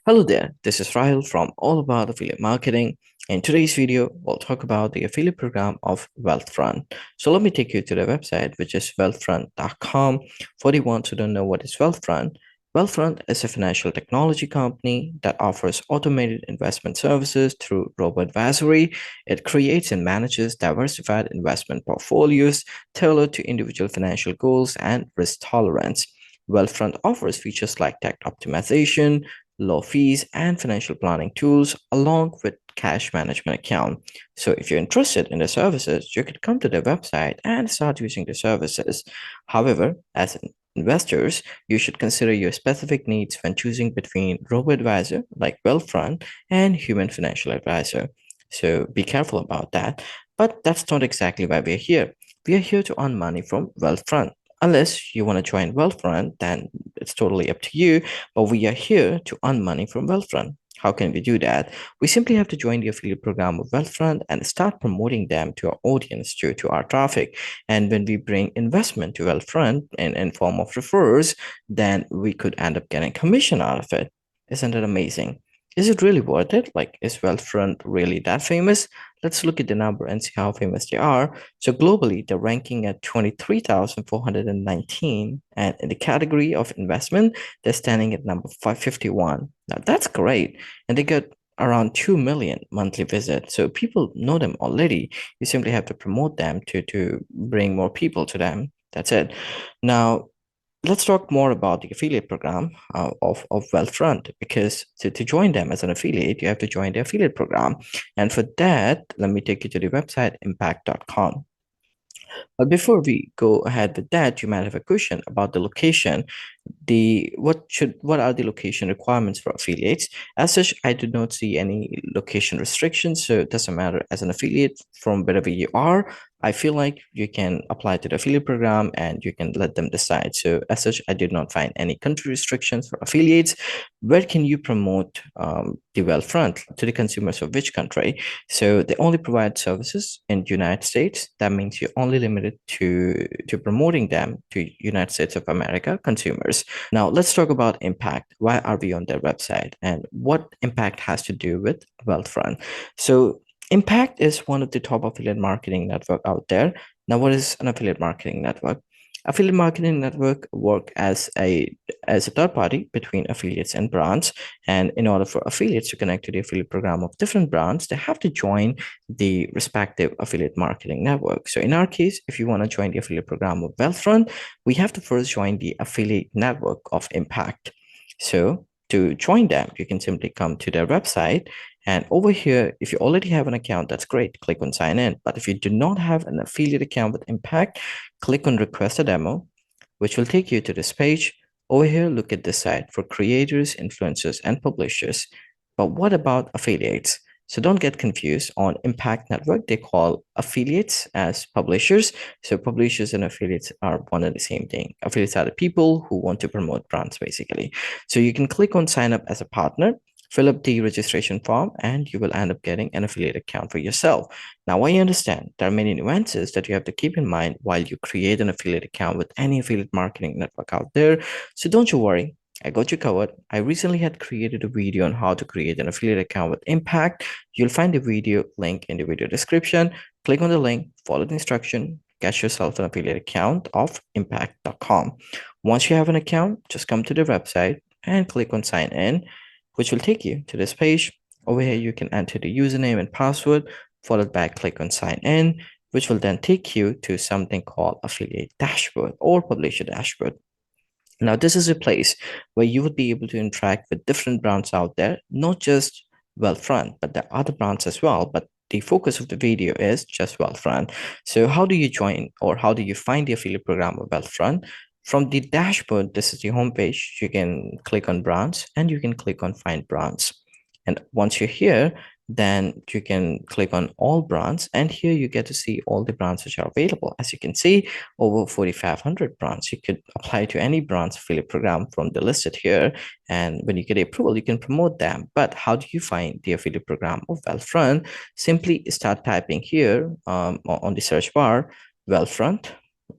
Hello there, this is Rahul from All About Affiliate Marketing. In today's video, we'll talk about the affiliate program of Wealthfront. So let me take you to the website, which is wealthfront.com. For the ones who don't know what is Wealthfront, Wealthfront is a financial technology company that offers automated investment services through robo-advisory. It creates and manages diversified investment portfolios tailored to individual financial goals and risk tolerance. Wealthfront offers features like tax optimization, low fees, and financial planning tools, along with cash management account. So if you're interested in the services, you could come to their website and start using the services. However, as investors, you should consider your specific needs when choosing between robo-advisor like Wealthfront and human financial advisor. So be careful about that. But that's not exactly why we're here. We are here to earn money from Wealthfront. Unless you want to join Wealthfront, then it's totally up to you. But we are here to earn money from Wealthfront. How can we do that? We simply have to join the affiliate program of Wealthfront and start promoting them to our audience, to our traffic. And when we bring investment to Wealthfront in form of referrals, then we could end up getting commission out of it. Isn't it amazing? Is it really worth it? Like, is Wealthfront really that famous? Let's look at the number and see how famous they are. So globally, they're ranking at 23,419. And in the category of investment, they're standing at number 551. Now that's great. And they get around 2 million monthly visits. So people know them already. You simply have to promote them to bring more people to them. That's it. Now, let's talk more about the affiliate program of Wealthfront, because to join them as an affiliate, you have to join the affiliate program. And for that, let me take you to the website impact.com. But before we go ahead with that, you might have a question about the location. What are the location requirements for affiliates? As such, I do not see any location restrictions, so it doesn't matter as an affiliate from wherever you are. I feel like you can apply to the affiliate program and you can let them decide. So as such, I did not find any country restrictions for affiliates. Where can you promote the Wealthfront to the consumers of which country? So they only provide services in United States. That means you're only limited to promoting them to United States of America consumers. Now let's talk about impact. Why are we on their website and what impact has to do with Wealthfront? So Impact is one of the top affiliate marketing network out there. Now, what is an affiliate marketing network? Affiliate marketing network work as a third party between affiliates and brands. And in order for affiliates to connect to the affiliate program of different brands, they have to join the respective affiliate marketing network. So in our case, if you want to join the affiliate program of Wealthfront, we have to first join the affiliate network of Impact. So to join them, you can simply come to their website. And over here, if you already have an account, that's great. Click on sign in. But if you do not have an affiliate account with Impact, click on request a demo, which will take you to this page. Over here, look at this site for creators, influencers, and publishers. But what about affiliates? So don't get confused. On Impact Network, they call affiliates as publishers. So publishers and affiliates are one and the same thing. Affiliates are the people who want to promote brands, basically. So you can click on sign up as a partner, fill up the registration form, and you will end up getting an affiliate account for yourself. Now, I understand there are many nuances that you have to keep in mind while you create an affiliate account with any affiliate marketing network out there. So don't you worry. I got you covered. I recently had created a video on how to create an affiliate account with Impact. You'll find the video link in the video description. Click on the link, follow the instruction, get yourself an affiliate account of impact.com. Once you have an account, just come to the website and click on sign in, which will take you to this page. Over here, you can enter the username and password, followed by click on sign in, which will then take you to something called affiliate dashboard or publisher dashboard. Now, this is a place where you would be able to interact with different brands out there, not just Wealthfront, but the other brands as well. But the focus of the video is just Wealthfront. So how do you join or how do you find the affiliate program of Wealthfront? From the dashboard, this is the homepage. You can click on brands and you can click on find brands. And once you're here, then you can click on all brands, and here you get to see all the brands which are available. As you can see, over 4,500 brands. You could apply to any brand's affiliate program from the listed here, and when you get approval, you can promote them. But how do you find the affiliate program of Wealthfront? Simply start typing here on the search bar, Wealthfront,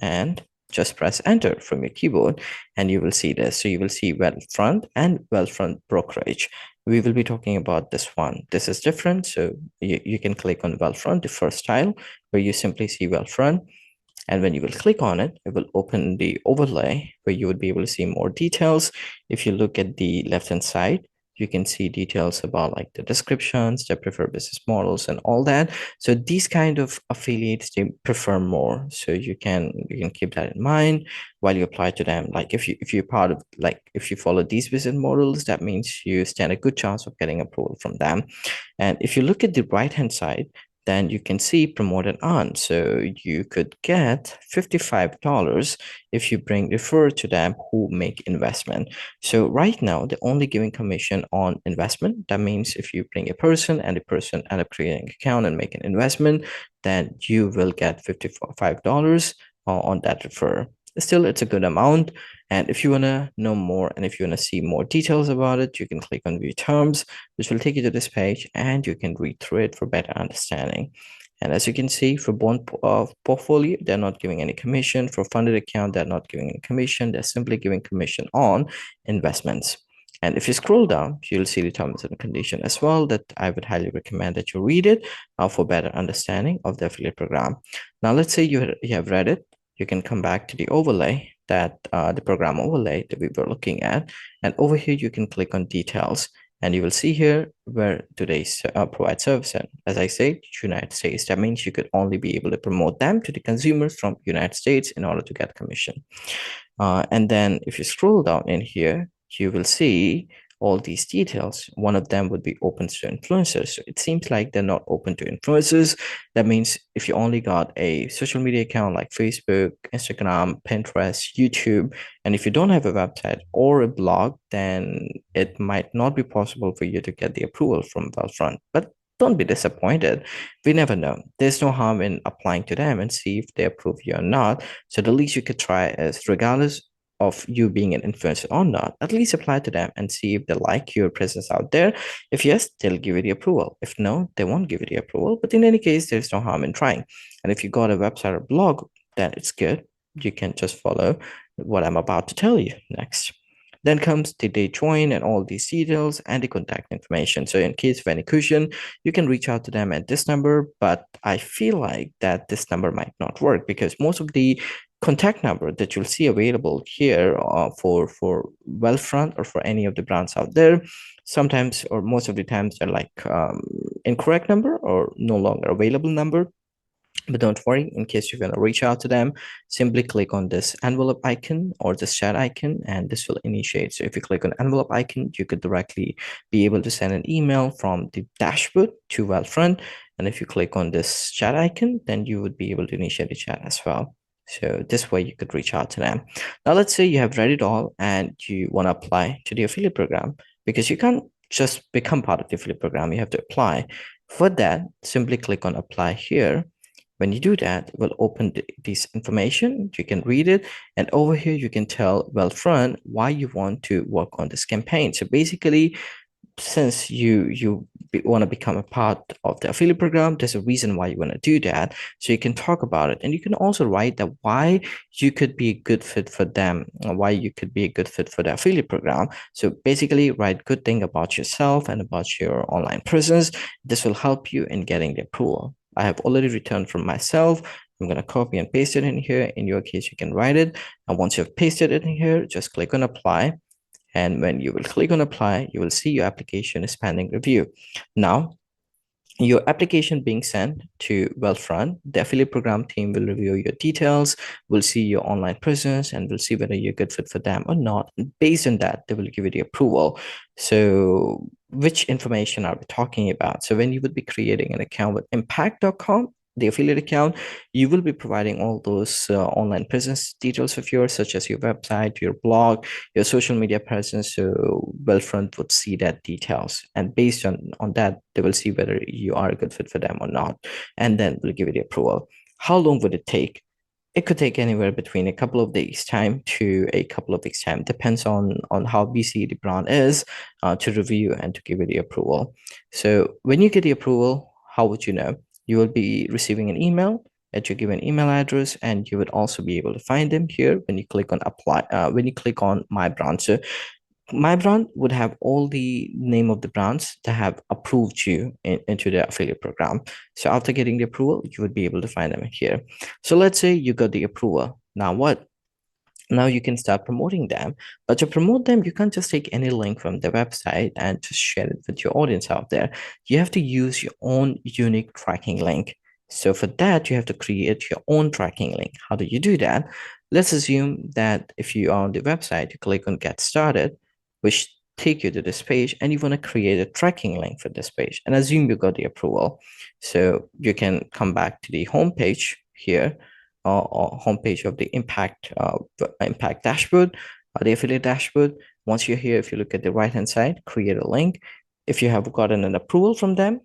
and just press enter from your keyboard and you will see this. So you will see Wealthfront and Wealthfront brokerage. we will be talking about this one. This is different. So you can click on Wealthfront, the first tile, where you simply see Wealthfront. And when you will click on it, it will open the overlay where you would be able to see more details. If you look at the left-hand side, you can see details about like the descriptions, their preferred business models and all that. So these kind of affiliates, they prefer more. So you can keep that in mind while you apply to them. Like if you're part of, like if you follow these business models, that means you stand a good chance of getting approval from them. And if you look at the right-hand side, then you can see promote and earn. So you could get $55 if you refer to them who make investment. So right now, they're only giving commission on investment. That means if you bring a person and the person end up creating an account and make an investment, then you will get $55 on that refer. Still, it's a good amount. And if you want to know more and if you want to see more details about it, you can click on view terms, which will take you to this page and you can read through it for better understanding. And as you can see, for bond portfolio, they're not giving any commission. For funded account, they're not giving any commission. They're simply giving commission on investments. And if you scroll down, you'll see the terms and condition as well that I would highly recommend that you read it for better understanding of the affiliate program. Now, let's say you have read it. You can come back to the overlay that the program overlay that we were looking at. And over here, you can click on details and you will see here where do they provide service. And as I say, United States, that means you could only be able to promote them to the consumers from United States in order to get commission. And then if you scroll down in here, you will see all these details. One of them would be open to influencers. So it seems like they're not open to influencers. That means if you only got a social media account like Facebook, Instagram, Pinterest, YouTube, and if you don't have a website or a blog, then it might not be possible for you to get the approval from Wealthfront. But don't be disappointed. We never know. There's no harm in applying to them and see if they approve you or not. So the least you could try is, regardless of you being an influencer or not, at least apply to them and see if they like your presence out there. If yes, they'll give you the approval. If no, they won't give you the approval. But in any case, there's no harm in trying. And if you got a website or blog, then it's good. You can just follow what I'm about to tell you next. Then comes the date join and all these details and the contact information. So in case of any question, you can reach out to them at this number, but I feel like that this number might not work because most of the contact number that you'll see available here for Wealthfront or for any of the brands out there, sometimes or most of the times they're like incorrect number or no longer available number. But don't worry, in case you're going to reach out to them, simply click on this envelope icon or this chat icon, and this will initiate. So if you click on envelope icon, you could directly be able to send an email from the dashboard to Wealthfront. And if you click on this chat icon, then you would be able to initiate a chat as well. So this way you could reach out to them. Now, let's say you have read it all and you want to apply to the affiliate program, because you can't just become part of the affiliate program. You have to apply. For that, simply click on apply here. When you do that, it will open this information. You can read it. And over here, you can tell Wealthfront why you want to work on this campaign. So basically, since you want to become a part of the affiliate program, there's a reason why you want to do that. So you can talk about it. And you can also write that why you could be a good fit for them, or why you could be a good fit for the affiliate program. So basically, write good thing about yourself and about your online presence. This will help you in getting the approval. I have already returned from myself. I'm going to copy and paste it in here. In your case, you can write it. And once you've pasted it in here, just click on apply. And when you will click on apply, you will see your application is pending review. Now, your application being sent to Wealthfront, the affiliate program team will review your details, will see your online presence, and will see whether you're a good fit for them or not. And based on that, they will give you the approval. So which information are we talking about? So when you would be creating an account with impact.com, the affiliate account, you will be providing all those online presence details of yours, such as your website, your blog, your social media presence. So Wealthfront would see that details, and based on that, they will see whether you are a good fit for them or not, and then we'll give you the approval. How long would it take? It could take anywhere between a couple of days time to a couple of weeks time, depends on how busy the brand is to review and to give you the approval. So when you get the approval, how would you know? You will be receiving an email at your given email address, and you would also be able to find them here when you click on apply, when you click on my brand. So My brand would have all the name of the brands that have approved you into the affiliate program. So after getting the approval, you would be able to find them here. So let's say you got the approval. Now what? Now you can start promoting them. But to promote them, you can't just take any link from the website and just share it with your audience out there. You have to use your own unique tracking link. So for that, you have to create your own tracking link. How do you do that? Let's assume that if you are on the website, you click on Get Started, which take you to this page, and you want to create a tracking link for this page, and assume you got the approval. So you can come back to the home page here, or homepage of the impact dashboard, the affiliate dashboard. Once you're here, if you look at the right hand side, create a link. If you have gotten an approval from them,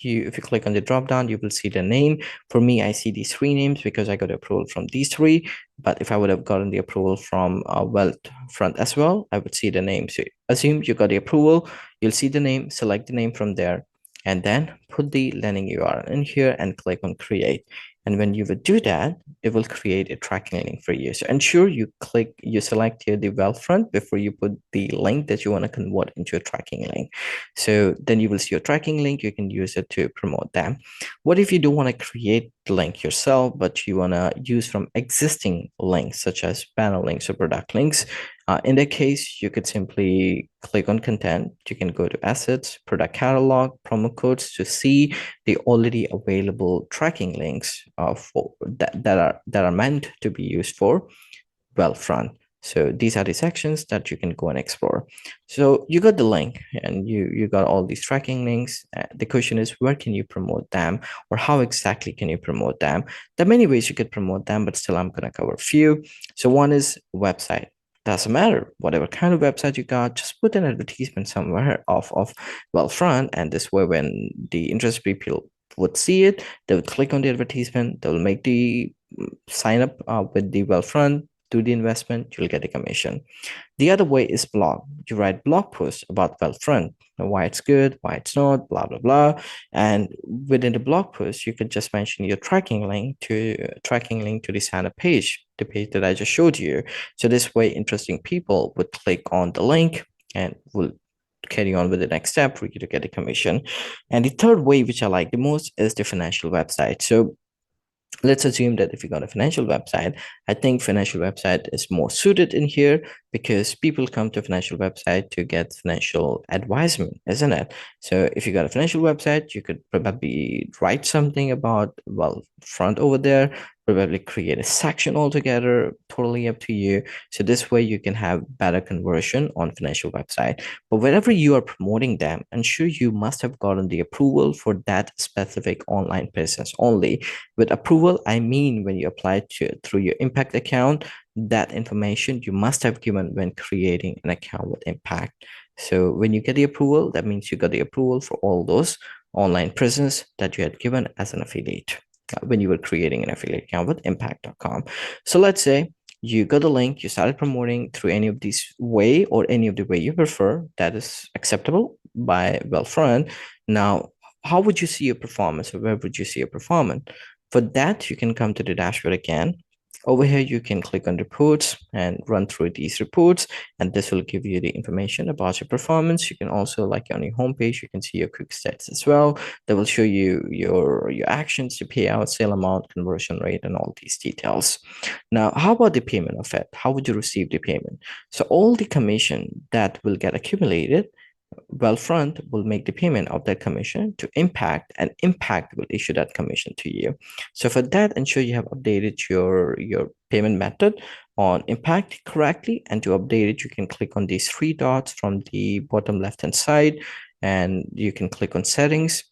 if you click on the drop down, you will see the name. For me, I see these three names because I got approval from these three. But if I would have gotten the approval from Wealthfront as well, I would see the name. So assume you got the approval, you'll see the name, select the name from there, and then put the landing URL in here and click on create. And when you would do that, it will create a tracking link for you. So ensure you select here the Wealthfront before you put the link that you want to convert into a tracking link. So then you will see your tracking link. You can use it to promote them. What if you don't want to create the link yourself, but you want to use from existing links, such as banner links or product links? In that case, you could simply click on content. You can go to assets, product catalog, promo codes to see the already available tracking links for that are meant to be used for Wealthfront. So these are the sections that you can go and explore. So you got the link and you got all these tracking links. The question is, where can you promote them, or how exactly can you promote them? There are many ways you could promote them, but still I'm going to cover a few. So one is website. Doesn't matter whatever kind of website you got, just put an advertisement somewhere of Wealthfront, and this way when the interested people would see it, they would click on the advertisement, they will make the sign up with the Wealthfront, do the investment, you'll get a commission. The other way is blog. You write blog posts about Wealthfront, why it's good, why it's not, blah blah blah. And within the blog post, you could just mention your tracking link to the sign up page, the page that I just showed you. So this way, interesting people would click on the link and will carry on with the next step for you to get a commission. And the third way, which I like the most, is the financial website. So let's assume that if you got a financial website, I think financial website is more suited in here because people come to financial website to get financial advisement, isn't it? So if you got a financial website, you could probably write something about Wealthfront over there, probably create a section altogether, totally up to you. So this way you can have better conversion on financial website. But wherever you are promoting them, ensure you must have gotten the approval for that specific online business only. With approval, I mean when you apply through your impact account, that information you must have given when creating an account with impact. So when you get the approval, that means you got the approval for all those online presence that you had given as an affiliate when you were creating an affiliate account with impact.com. So let's say you got the link, you started promoting through any of these way or any of the way you prefer that is acceptable by Wealthfront. Now, how would you see your performance, or where would you see your performance? For that, you can come to the dashboard again. Over here, you can click on reports and run through these reports, and this will give you the information about your performance. You can also, like on your homepage, you can see your quick stats as well. That will show you your actions, your payout, sale amount, conversion rate, and all these details. Now, how about the payment of it? How would you receive the payment? So all the commission that will get accumulated, Wealthfront will make the payment of that commission to Impact, and Impact will issue that commission to you. So for that, ensure you have updated your payment method on Impact correctly. And to update it, you can click on these three dots from the bottom left hand side, and you can click on settings.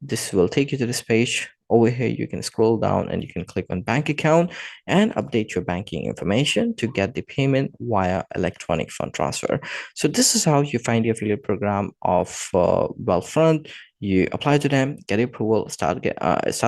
This will take you to this page. Over here, you can scroll down and you can click on bank account and update your banking information to get the payment via electronic fund transfer. So this is how you find the affiliate program of Wealthfront. You apply to them, get approval, start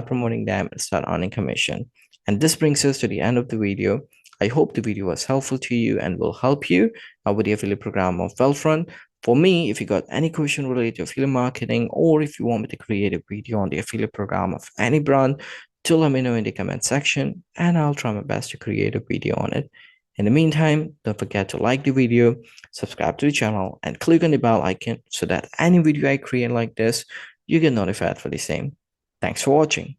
promoting them, and start earning commission. And this brings us to the end of the video. I hope the video was helpful to you and will help you with the affiliate program of Wealthfront. For me, if you got any question related to affiliate marketing, or if you want me to create a video on the affiliate program of any brand, do let me know in the comment section and I'll try my best to create a video on it. In the meantime, don't forget to like the video, subscribe to the channel, and click on the bell icon so that any video I create like this, you get notified for the same. Thanks for watching.